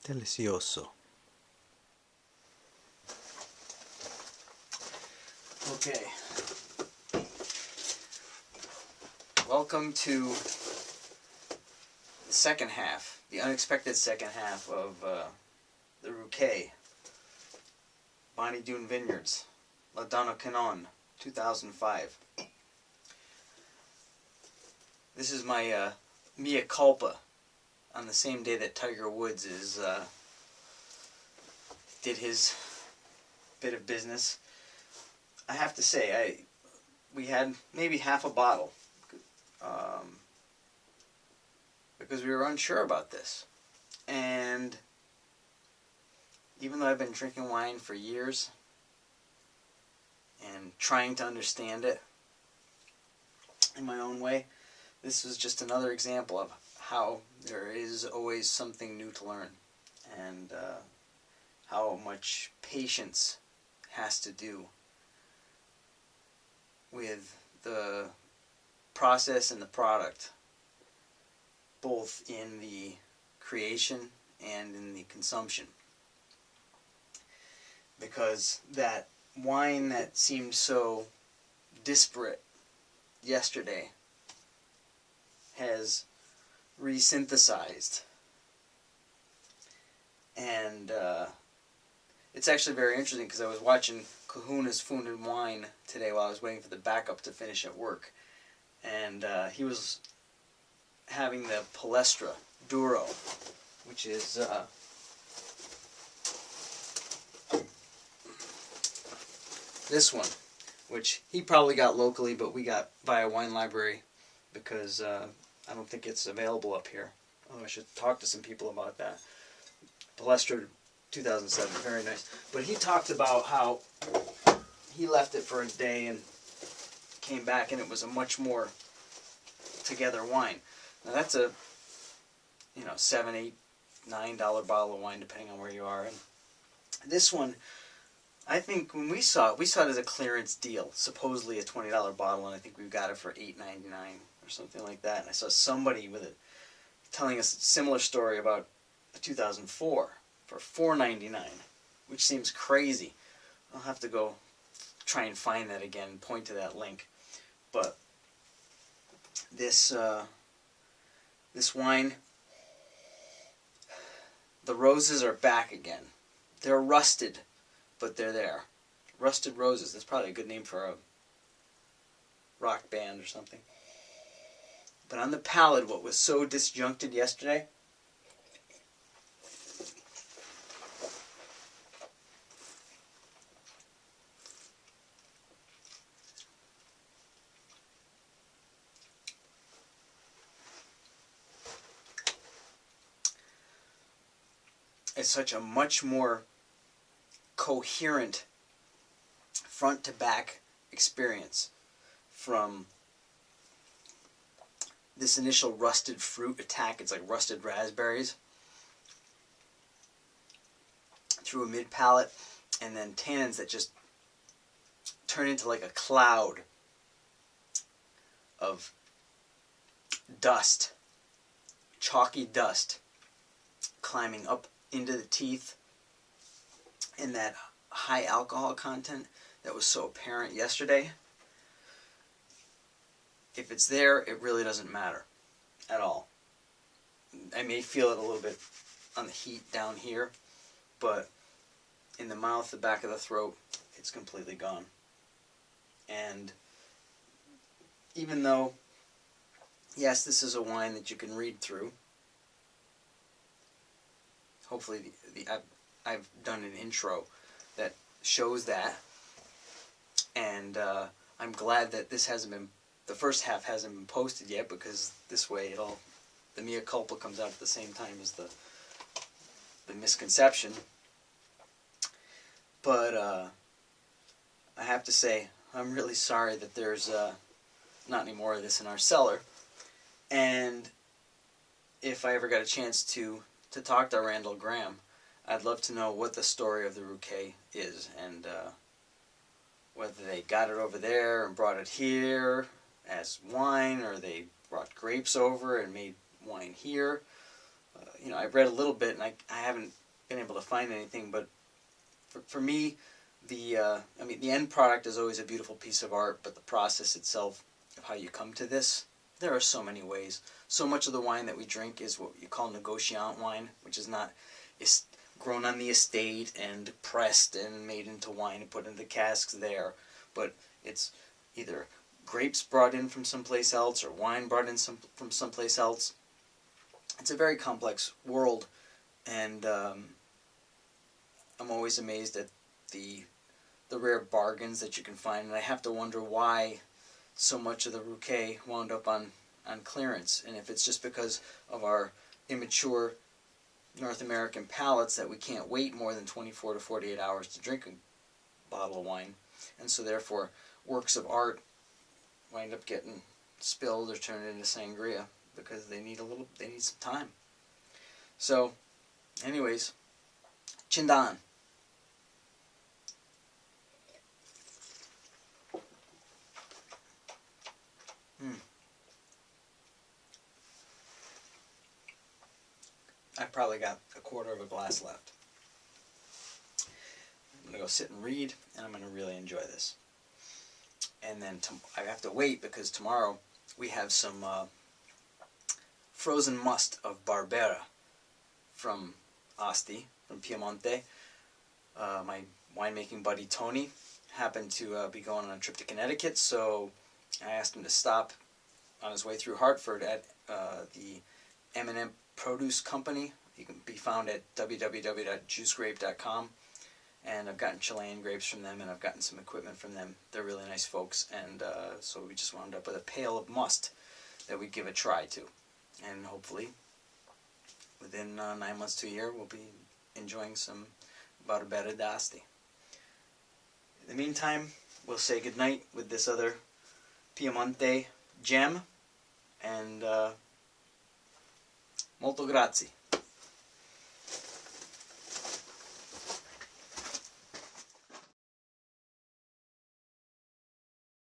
Delicioso. Okay. Welcome to the second half, the unexpected second half of the Ruquet. Bonnie Doon Vineyards, La Donna Canon, 2005. This is my mea culpa on the same day that Tiger Woods did his bit of business. I have to say, we had maybe half a bottle because we were unsure about this. And even though I've been drinking wine for years and trying to understand it in my own way, this was just another example of how there is always something new to learn, and how much patience has to do with the process and the product, both in the creation and in the consumption. Because that wine that seemed so disparate yesterday has resynthesized, and it's actually very interesting because I was watching Kahuna's Food and Wine today while I was waiting for the backup to finish at work, and he was having the Palestra Duro, which is this one, which he probably got locally, but we got via Wine Library because I don't think it's available up here. Oh, I should talk to some people about that. Palestra 2007, very nice. But he talked about how he left it for a day and came back and it was a much more together wine. Now that's a, $7, $8, $9 bottle of wine depending on where you are. And this one, I think when we saw it as a clearance deal, supposedly a $20 bottle, and I think we got it for $8.99 or something like that. And I saw somebody with it telling us a similar story about a 2004 for $4.99, which seems crazy. I'll have to go try and find that again and point to that link. But this this wine, the roses are back again. They're rusted, but they're there. Rusted Roses. That's probably a good name for a rock band or something. But on the palate, what was so disjuncted yesterday, it's such a much more coherent front to back experience from this initial rusted fruit attack. It's like rusted raspberries through a mid palate, and then tannins that just turn into like a cloud of dust, chalky dust, climbing up into the teeth, and that high alcohol content that was so apparent yesterday. If it's there, it really doesn't matter at all. I may feel it a little bit on the heat down here, but in the mouth, the back of the throat, it's completely gone. And even though, yes, this is a wine that you can read through, hopefully I've done an intro that shows that, and I'm glad that this hasn't been, the first half hasn't been posted yet, because this way the mea culpa comes out at the same time as the misconception. But I have to say, I'm really sorry that there's not any more of this in our cellar. And if I ever got a chance to talk to Randall Graham, I'd love to know what the story of the Ruquet is, and whether they got it over there and brought it here as wine, or they brought grapes over and made wine here. I've read a little bit, and I haven't been able to find anything, but for me, the end product is always a beautiful piece of art, but the process itself of how you come to this, there are so many ways. So much of the wine that we drink is what you call negociant wine, which is not is grown on the estate and pressed and made into wine and put into casks there, but it's either grapes brought in from someplace else or wine brought in from someplace else. It's a very complex world, and I'm always amazed at the rare bargains that you can find, and I have to wonder why so much of the Ruquet wound up on clearance, and if it's just because of our immature North American palates that we can't wait more than 24 to 48 hours to drink a bottle of wine, and so therefore works of art wind up getting spilled or turned into sangria because they need some time. So, anyways, Chindan. I probably got a quarter of a glass left. I'm going to go sit and read, and I'm going to really enjoy this. And then I have to wait because tomorrow we have some frozen must of Barbera from Asti, from Piemonte. My winemaking buddy Tony happened to be going on a trip to Connecticut, so I asked him to stop on his way through Hartford at the M&M Produce Company. You can be found at www.juicegrape.com. And I've gotten Chilean grapes from them, and I've gotten some equipment from them. They're really nice folks, and so we just wound up with a pail of must that we'd give a try to. And hopefully, within 9 months to a year, we'll be enjoying some Barbera d'Asti. In the meantime, we'll say goodnight with this other Piemonte gem, and molto grazie.